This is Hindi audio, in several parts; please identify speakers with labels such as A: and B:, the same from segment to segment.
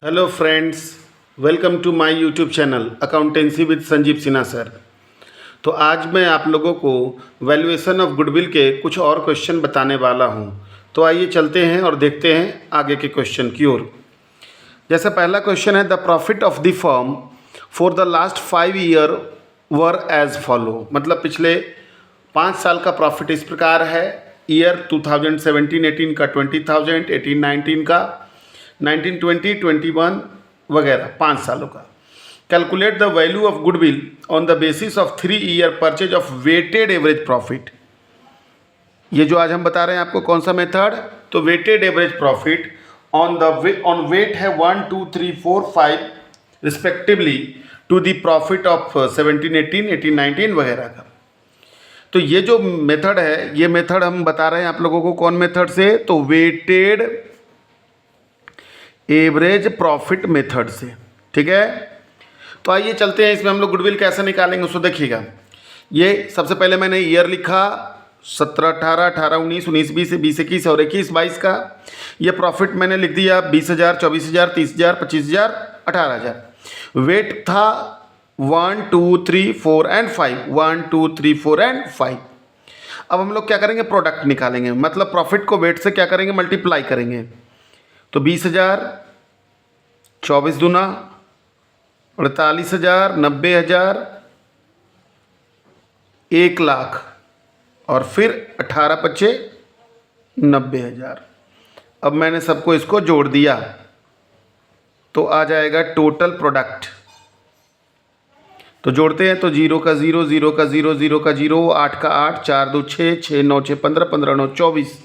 A: Hello friends, welcome to my YouTube channel accountancy with Sanjeev Sinha sir. तो आज मैं आप लोगों को वैल्यूएशन ऑफ गुडविल के कुछ और क्वेश्चन बताने वाला हूं। तो आइए चलते हैं और देखते हैं आगे के क्वेश्चन की ओर। जैसे पहला क्वेश्चन है, the profit of the firm for the last 5 year were as follow. मतलब पिछले 5 साल का प्रॉफिट इस प्रकार है। ईयर 2017-18 का 20,000, 18-19 का 19-20-21 वगैरह 5 सालों का। Calculate the value of goodwill on the basis of 3 year purchase of weighted average profit. ये जो आज हम बता रहे हैं आपको कौन सा मेथड, तो weighted average profit on weight है 1, 2, 3, 4, 5 respectively to the profit of 17-18, 18-19 वगैरह का। तो ये जो मेथड है, ये मेथड हम बता रहे हैं आप लोगों को कौन मेथड से, तो वेटेड एवरेज प्रॉफिट मेथड से। ठीक है, तो आइए चलते हैं, इसमें हम लोग गुडविल कैसे निकालेंगे उसको देखिएगा। ये सबसे पहले मैंने ईयर लिखा 17-18, 18-19, 19-20, 20-21 और 21-22 का। ये प्रॉफिट मैंने लिख दिया 20,000, 24,000, 30,000, 25,000, 18,000। वेट था 1, 2, 3, 4 एंड 5, 1, 2, 3, 4 एंड 5। अब हम लोग क्या करेंगे, प्रोडक्ट निकालेंगे। मतलब प्रॉफिट को वेट से क्या करेंगे, मल्टीप्लाई करेंगे। तो 20,000, 24 दूना 48,000, 90,000, 1,00,000 और फिर 18 पच्चे 90,000। अब मैंने सबको इसको जोड़ दिया तो आ जाएगा टोटल प्रोडक्ट। तो जोड़ते हैं तो 0 का 0, 0 का 0, 0 का 0, 8 का 8, 4 2 6, 6 9 6 15, 15 9 24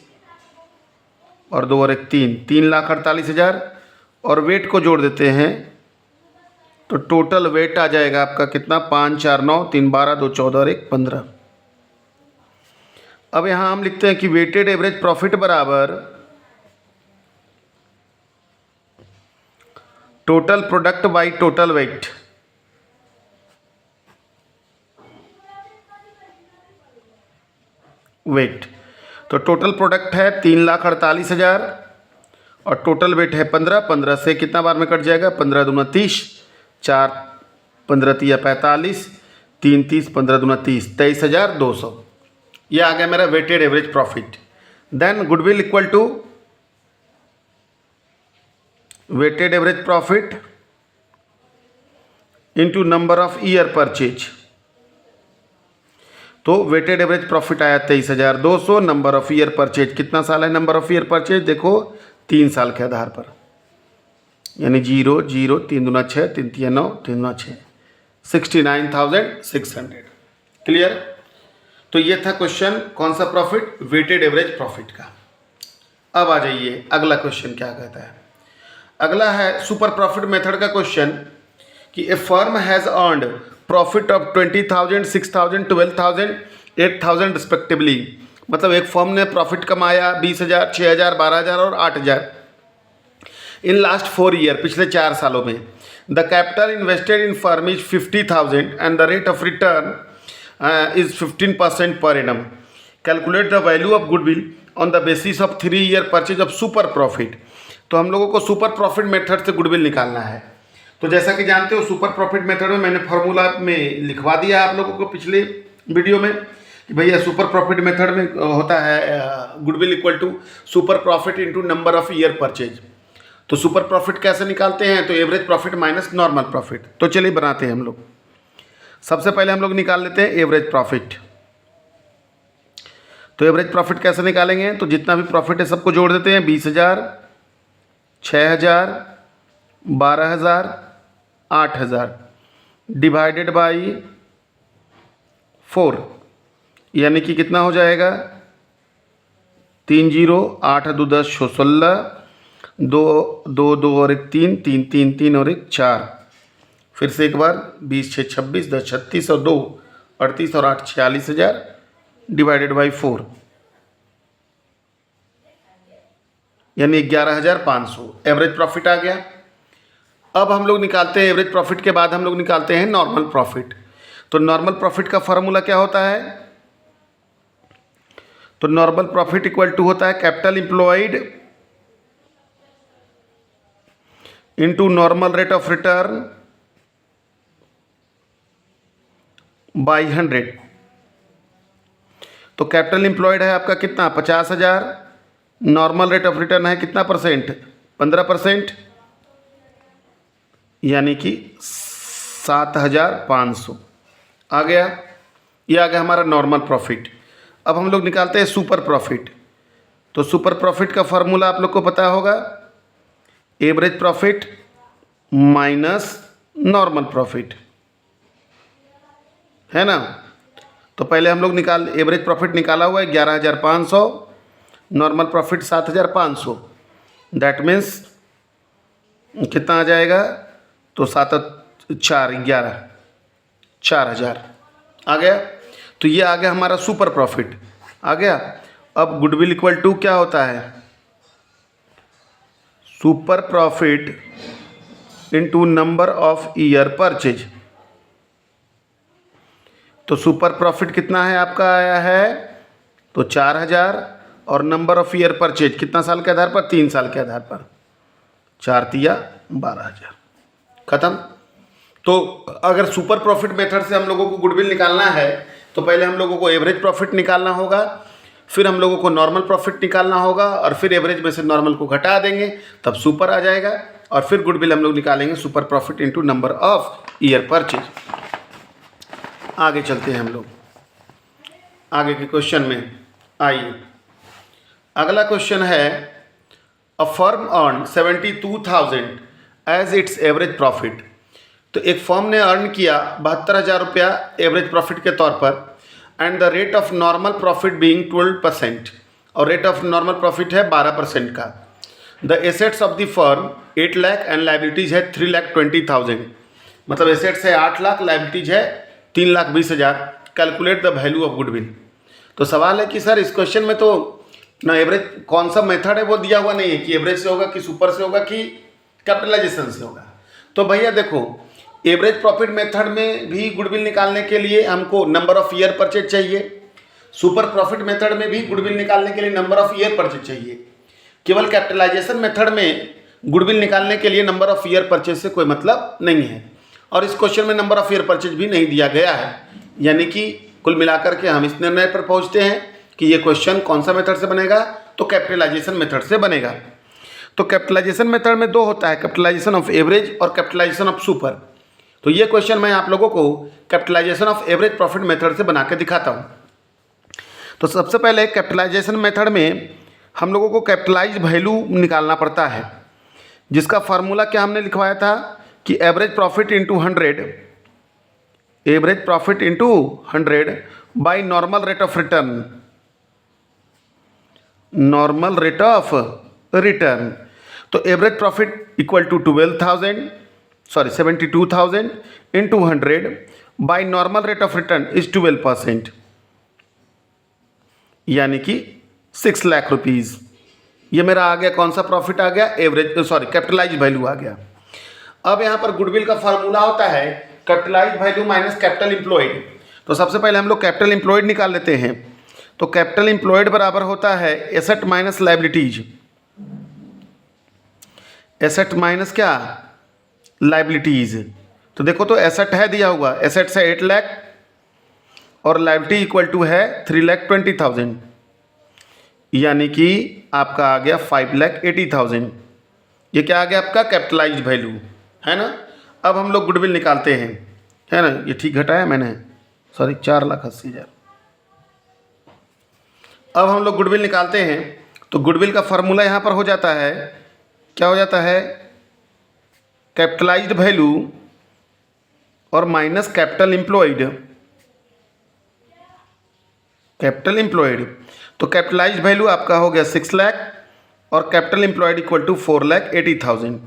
A: और 2 और 1 3, 3,48,000। और वेट को जोड़ देते हैं तो टोटल वेट आ जाएगा आपका कितना, 5 4 9 3 12 2 14 और 1 15। अब यहाँ हम लिखते हैं कि वेटेड एवरेज प्रॉफिट बराबर total product by total weight. तो टोटल प्रोडक्ट है 3,48,000 और टोटल वेट है 15। 15 से कितना बार में कट जाएगा, 15 दूना 30, 4 15 तिया 45, 3 30, 15 दूना 30, 23,200। ये आ गया मेरा weighted average profit. Then goodwill equal to weighted average profit into number of year purchase. तो वेटेड एवरेज प्रॉफिट आया 23,200। नंबर ऑफ ईयर परचेज कितना साल है, नंबर ऑफ ईयर परचेज देखो 3 साल के आधार पर, यानी 0 0 3 दूना 6, 3 तिया 9, 3 दूना 6, 69,600। क्लियर। तो ये था क्वेश्चन कौन सा, प्रॉफिट, वेटेड एवरेज प्रॉफिट का। अब आ जाइए अगला क्वेश्चन क्या कहता है। अगला है सुपर प्रॉफिट मेथड का क्वेश्चन कि a firm has earned profit of 20,000, 6,000, 12,000, 8,000 respectively. मतलब एक फर्म ने प्रॉफिट कमाया 20,000, 6,000, 12,000 और 8,000 इन लास्ट 4 ईयर, पिछले 4 सालों में। The capital invested in firm is 50,000 and the rate of return is 15% per annum. Calculate the value of goodwill on the basis of 3 year purchase of super profit. तो हम लोगों को सुपर प्रॉफिट मेथड से गुडविल निकालना है। तो जैसा कि जानते हो सुपर प्रॉफिट मेथड में मैंने फॉर्मूला में लिखवा दिया आप लोगों को पिछले वीडियो में कि भैया सुपर प्रॉफिट मेथड में होता है goodwill equal to super profit into number of year purchase. तो सुपर प्रॉफिट कैसे निकालते हैं, तो average profit minus normal profit. तो चलिए बनाते हैं हम लोग। सबसे पहले हम लोग निकाल लेते हैं एवरेज प्रॉफिट। तो एवरेज प्रॉफिट कैसे निकालेंगे, तो जितना भी प्रॉफिट है सबको जोड़ देते हैं। 20,000, 6,000, 12,000, 8,000 डिवाइडेड बाई 4, यानी कि कितना हो जाएगा, 3 0, 8 2 10 16, 2 2 2 और 1 3, 3 3 3 और 1 4। फिर से एक बार 20 6 26, 10 36 और 2 38 और 8 46,000 डिवाइडेड बाई 4, यानी 11,500 एवरेज प्रॉफिट आ गया। अब हम लोग निकालते हैं एवरेज प्रॉफिट के बाद हम लोग निकालते हैं नॉर्मल प्रॉफिट। तो नॉर्मल प्रॉफिट का फॉर्मूला क्या होता है, तो नॉर्मल प्रॉफिट इक्वल टू होता है capital employed into normal rate of written by 100। तो कैपिटल एम्प्लॉयड है आपका कितना 50,000, नॉर्मल रेट ऑफ रिटर्न है कितना परसेंट 15%, यानी कि 7,500 आ गया। ये आ गया हमारा नॉर्मल प्रॉफिट। अब हम लोग निकालते हैं सुपर प्रॉफिट। तो सुपर प्रॉफिट का फार्मूला आप लोग को पता होगा, average profit minus normal profit, है ना। तो पहले हम लोग एवरेज प्रॉफिट निकाला हुआ है 11,500, नॉर्मल प्रॉफिट 7,500, दैट मीन्स कितना आ जाएगा, तो 4,000 आ गया। तो ये आ गया हमारा सुपर प्रॉफिट आ गया। अब गुडविल इक्वल टू क्या होता है, super profit into number of year purchase. तो सुपर प्रॉफिट कितना है आपका आया है, तो 4,000, और नंबर ऑफ ईयर परचेज कितना साल के आधार पर, 3 साल के आधार पर, 4 तिया 12,000, खत्म। तो अगर सुपर प्रॉफिट मेथड से हम लोगों को गुडविल निकालना है तो पहले हम लोगों को एवरेज प्रॉफिट निकालना होगा, फिर हम लोगों को नॉर्मल प्रॉफिट निकालना होगा, और फिर एवरेज में से नॉर्मल को घटा देंगे तब सुपर आ जाएगा, और फिर गुडविल हम लोग निकालेंगे super profit into number of year purchase. आगे चलते हैं हम लोग आगे के क्वेश्चन में। आइए, अगला क्वेश्चन है, a firm earn 72,000 as its average profit. तो एक फर्म ने अर्न किया 72,000 रुपया एवरेज प्रॉफिट के तौर पर, and the rate of normal profit being 12%, और रेट ऑफ नॉर्मल प्रॉफिट है 12% का। The assets of the firm 8 lakh and liabilities है 3,20,000, मतलब एसेट्स है 8 लाख, लाइबिलिटीज है 3,20,000। Calculate the value of goodwill. तो सवाल है कि सर इस क्वेश्चन में तो ना एवरेज कौन सा मेथड है वो दिया हुआ नहीं है कि एवरेज से होगा कि सुपर से होगा कि कैपिटलाइजेशन से होगा। तो भैया देखो, एवरेज प्रॉफिट मेथड में भी गुडविल निकालने के लिए हमको नंबर ऑफ ईयर परचेज चाहिए, सुपर प्रॉफिट मेथड में भी गुडविल निकालने के लिए नंबर ऑफ ईयर परचेज चाहिए। केवल कैपिटलाइजेशन मेथड में गुडविल निकालने के लिए नंबर ऑफ ईयर परचेज से कोई मतलब नहीं है, और इस क्वेश्चन में नंबर ऑफ ईयर परचेज भी नहीं दिया गया है। यानी कि कुल मिलाकर के हम इस निर्णय पर पहुंचते हैं कि ये क्वेश्चन कौन सा मेथड से बनेगा, तो कैपिटलाइजेशन मेथड से बनेगा। तो कैपिटलाइजेशन मेथड में 2 होता है, कैपिटलाइजेशन ऑफ एवरेज और कैपिटलाइजेशन ऑफ सुपर। तो ये क्वेश्चन मैं आप लोगों को capitalisation of average profit method से बना के दिखाता हूँ। तो सबसे पहले कैपिटलाइजेशन मेथड में हम लोगों को कैपिटलाइज वैल्यू निकालना पड़ता है, जिसका फार्मूला क्या हमने लिखवाया था कि average profit into 100, average profit into 100 by normal rate of return, normal rate of return. तो average profit equal to 72,000 into 100 by normal rate of return is 12%, यानी कि 6 लाख रुपीज़। ये मेरा आ गया कौन सा प्रॉफिट आ गया, कैपिटलाइज वैल्यू आ गया। अब यहाँ पर गुडविल का फार्मूला होता है capitalise value minus capital employed. तो सबसे पहले हम लोग कैपिटल एम्प्लॉयड निकाल लेते हैं। तो कैपिटल एम्प्लॉयड बराबर होता है asset minus liabilities, asset minus क्या, लाइबिलिटीज। तो देखो, तो एसेट है दिया हुआ, एसेट्स है 8 लाख और लाइबिलिटी इक्वल टू है 3,20,000, यानी कि आपका आ गया 5,80,000। ये क्या आ गया आपका कैपिटलाइज वैल्यू, है ना। अब हम लोग गुडविल निकालते हैं, है ना। ये ठीक घटाया मैंने, 4,80,000। अब हम लोग गुडविल निकालते हैं। तो गुडविल का फार्मूला यहाँ पर हो जाता है, क्या हो जाता है, कैपिटलाइज्ड वैल्यू और minus capital employed, capital employed. तो कैपिटलाइज्ड वैल्यू आपका हो गया 6 लाख और capital employed equal to 4,80,000,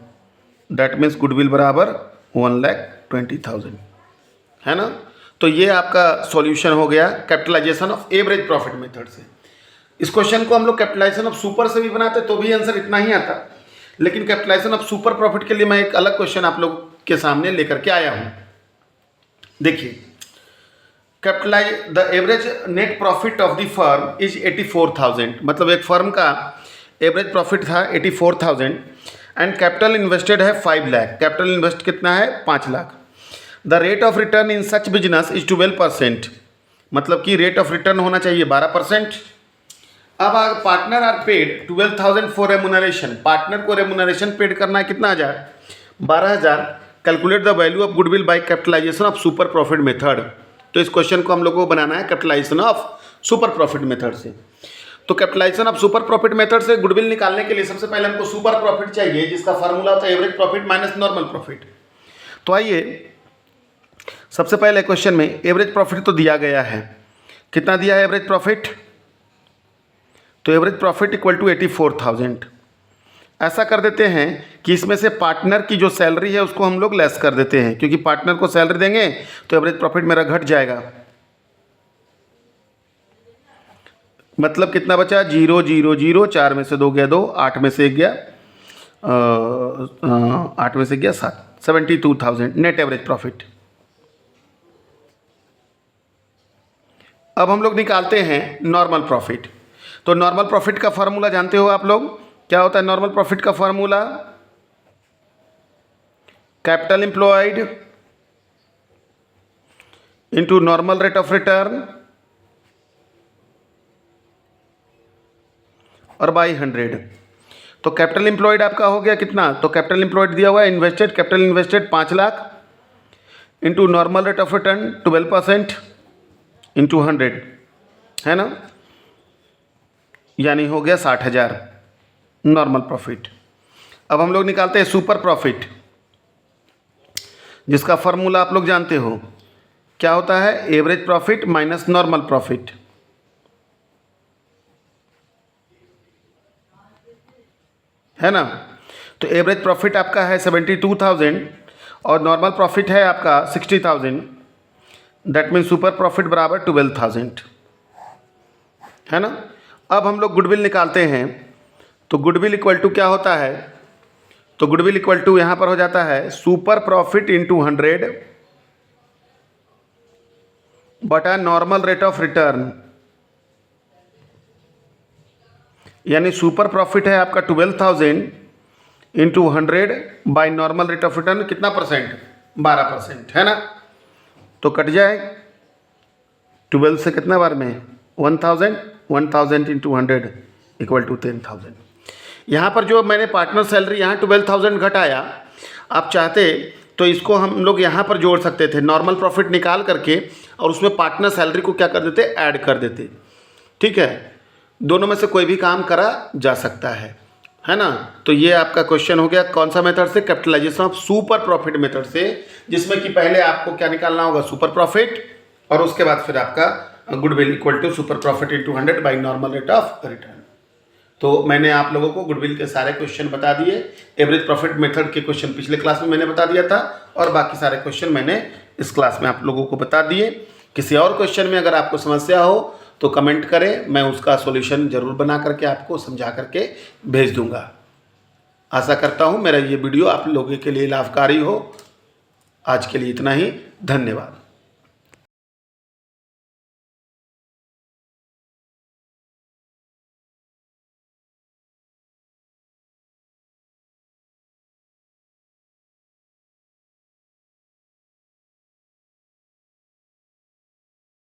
A: that means goodwill बराबर 1,20,000, है ना। तो ये आपका सॉल्यूशन हो गया capitalisation of average profit method से। इस क्वेश्चन को हम लोग कैपिटलाइजेशन ऑफ सुपर से भी बनाते तो भी आंसर इतना ही आता, लेकिन कैपिटलाइजेशन ऑफ सुपर प्रॉफिट के लिए मैं एक अलग क्वेश्चन आप लोग के सामने लेकर के आया हूँ। देखिए, capitalise the average net profit of the firm is 84,000, मतलब एक फर्म का एवरेज प्रॉफिट था 84,000 एंड कैपिटल इन्वेस्टेड है 5 लाख। कैपिटल इन्वेस्ट कितना है? 5 lakh. The rate of return in such business is 12%, मतलब कि रेट ऑफ रिटर्न होना चाहिए 12%। अब partner are paid 12,000 for remuneration. Partner को रेमुनरेशन पेड करना है कितना हज़ार? 12,000। Calculate the value of goodwill by capitalisation of super profit method. तो इस क्वेश्चन को हम लोग को बनाना है capitalisation of super profit method से। तो capitalisation of super profit method से गुडविल निकालने के लिए सबसे पहले हमको सुपर प्रॉफिट चाहिए, जिसका फार्मूला होता है average profit minus normal profit. तो आइए सबसे पहले क्वेश्चन में एवरेज प्रॉफिट तो दिया गया है, कितना दिया है एवरेज प्रॉफिट? तो एवरेज प्रॉफिट इक्वल टू 84,000। ऐसा कर देते हैं कि इसमें से पार्टनर की जो सैलरी है उसको हम लोग लेस कर देते हैं, क्योंकि पार्टनर को सैलरी देंगे तो एवरेज प्रॉफिट मेरा घट जाएगा। मतलब कितना बचा? 0 0 0, 4 में से 2 गया 2, 8 में से 1 गया 8 में से गया 7, 72,000 नेट एवरेज प्रॉफिट। अब हम लोग निकालते हैं नॉर्मल प्रॉफिट। तो नॉर्मल प्रॉफिट का फार्मूला जानते हो आप लोग, क्या होता है नॉर्मल प्रॉफिट का formula? Capital employed into normal rate of return और बाई 100। तो कैपिटल एम्प्लॉयड आपका हो गया कितना? तो कैपिटल एम्प्लॉयड दिया हुआ है invested, capital invested 5 lakh into normal rate of return 12% into 100, है ना, यानी हो गया 60,000 नॉर्मल प्रॉफिट। अब हम लोग निकालते हैं सुपर प्रॉफिट, जिसका फॉर्मूला आप लोग जानते हो, क्या होता है? Average profit minus normal profit. है ना? तो एवरेज प्रॉफिट आपका है 72,000 और नॉर्मल प्रॉफिट है आपका 60,000। दैट मीन्स सुपर प्रॉफिट बराबर 12,000, है ना। अब हम लोग गुडविल निकालते हैं। तो गुडविल इक्वल टू क्या होता है? तो गुडविल इक्वल टू यहाँ पर हो जाता है सुपर प्रॉफिट इंटू 100 बटा नॉर्मल रेट ऑफ रिटर्न, यानी सुपर प्रॉफिट है आपका 12,000 into 100 by normal rate of return कितना परसेंट? 12%, है ना। तो कट जाए 12 से कितना बार में? 1,000 इंटू 100 इक्वल टू 10,000। यहाँ पर जो मैंने पार्टनर सैलरी यहाँ 12,000 घटाया, आप चाहते तो इसको हम लोग यहाँ पर जोड़ सकते थे, नॉर्मल प्रॉफिट निकाल करके और उसमें पार्टनर सैलरी को क्या कर देते? ऐड कर देते। ठीक है, दोनों में से कोई भी काम करा जा सकता है ना। तो ये आपका क्वेश्चन हो गया कौन सा मेथड से? Capitalisation of super profit method से, जिसमें कि पहले आपको क्या निकालना होगा? सुपर प्रॉफिट, और उसके बाद फिर आपका goodwill equal to super profit into 100 by normal rate of return. तो मैंने आप लोगों को गुडविल के सारे क्वेश्चन बता दिए। एवरेज प्रॉफिट मेथड के क्वेश्चन पिछले क्लास में मैंने बता दिया था और बाकी सारे क्वेश्चन मैंने इस क्लास में आप लोगों को बता दिए। किसी और क्वेश्चन में अगर आपको समस्या हो तो कमेंट करें, मैं उसका सॉल्यूशन ज़रूर बना करके आपको समझा करके भेज दूंगा। आशा करता हूँ मेरा ये वीडियो आप लोगों के लिए लाभकारी हो। आज के लिए इतना ही, धन्यवाद।